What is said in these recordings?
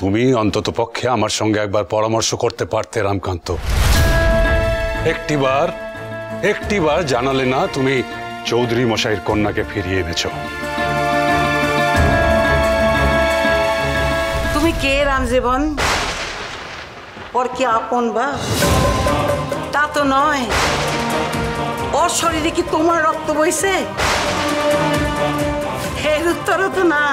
তুমি অন্তত পক্ষে আমার সঙ্গে একবার পরামর্শ করতে পারতে রামকান্ত। একটিবার জানালে না তুমি চৌধুরী মশাইয়ের কন্যাকে ফিরিয়ে এনেছো। তুমি কে রামজীবন? ওর কি আপন বা? তা তো নয়। ওর শরীরে কি তোমার রক্ত বইছে? এর উত্তরও তো না।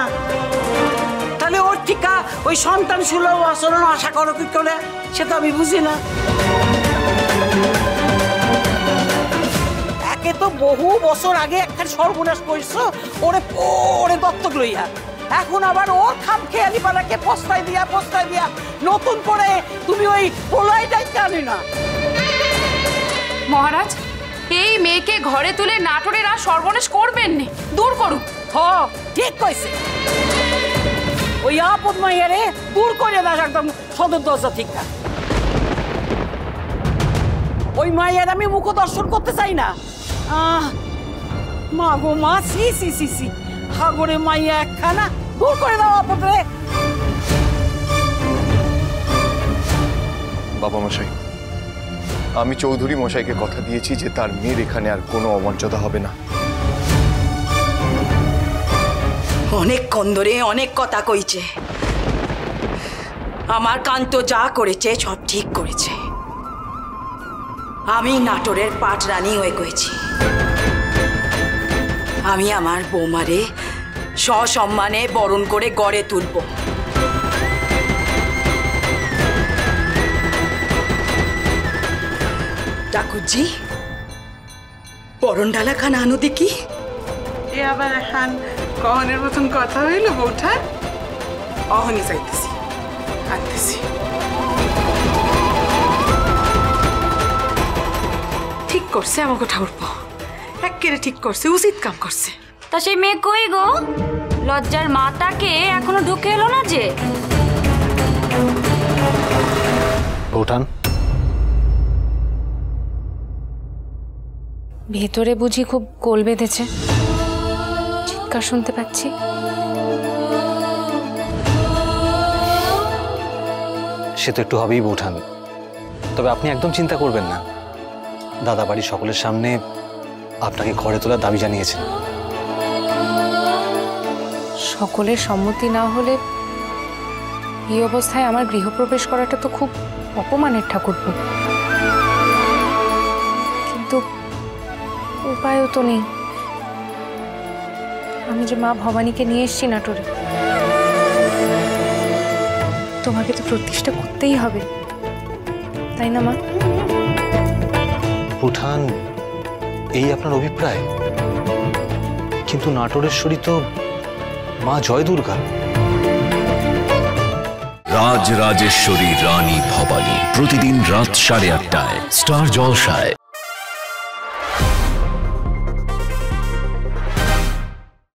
তাহলে ওর ঠিকা ওই সন্তান সুলভ আচরণ আশা করো কি করে, সে তো আমি বুঝি না। একে তো বহু বছর আগে একখান সর্বনাশ করছো ওরে দত্তক লইয়া, এখন আবার ওর খাম খেয়ালি পালাকে পস্তায় দিয়া নতুন করে তুমি ওই পোলাইটাই জানি না। মহারাজ, এই মেয়েকে ঘরে তুলে নাটোরের আর সর্বনাশ করবেন না, দূর করুন। ঠিক কইছে, ওই আপদ মাইয়ারে দূর করে দাস একদম সদর দরজা ঠিক না। ওই মাইয়ার আমি মুখ দর্শন করতে চাই না। মা গো মা, সি হাগরে মাইয়া একখানা, দূর করে দাও আপদ রে। বাবা মশাই, আমি চৌধুরী মশাইকে কথা দিয়েছি যে তার মেয়ের এখানে আর কোনো অমর্যাদা হবে না। অনেকক্ষণ ধরে অনেক কথা কইছে, আমার কান্ত যা করেছে সব ঠিক করেছে। আমি নাটোরের পাট রানী হয়ে কইছি, আমি আমার বৌমারে সসম্মানে বরণ করে গড়ে তুলব। ঠাকুরজি, বরণ ডালা খান আনো দেখি। এ আবার এখন কহনের মতন কথা হইল বৌঠান? অহনি যাইতেছি, আনতেছি। ঠিক করছে আমাকে ঠাকুরপো, একেবারে ঠিক করছে, উচিত কাম করছে। তা সেই মেয়ে কই গো? লজ্জার মাতাকে এখনো ঢুকে এলো না যে। বৌঠান, ভেতরে বুঝি খুব গোল বেঁধেছে, চিৎকার শুনতে পাচ্ছি। সে তো একটু হবেই বৌঠান, তবে আপনি একদম চিন্তা করবেন না। দাদা বাড়ির সকলের সামনে আপনাকে ঘরে তোলার দাবি জানিয়েছেন। সকলের সম্মতি না হলে এই অবস্থায় আমার গৃহপ্রবেশ করাটা তো খুব অপমানের ঠাকুরপো। কিন্তু উপায়ও তো নেই। আমি যে মা ভবানীকে নিয়ে এসছি নাটোরে, তোমাকে তো প্রতিষ্ঠা করতেই হবে, তাই না মা? বৌঠান, এই আপনার অভিপ্রায়, কিন্তু নাটোরেশ্বরী তো মা জয় দুর্গা। রাজরাজেশ্বরী রানী ভবানী, প্রতিদিন রাত 8:30টায় স্টার জলসায়।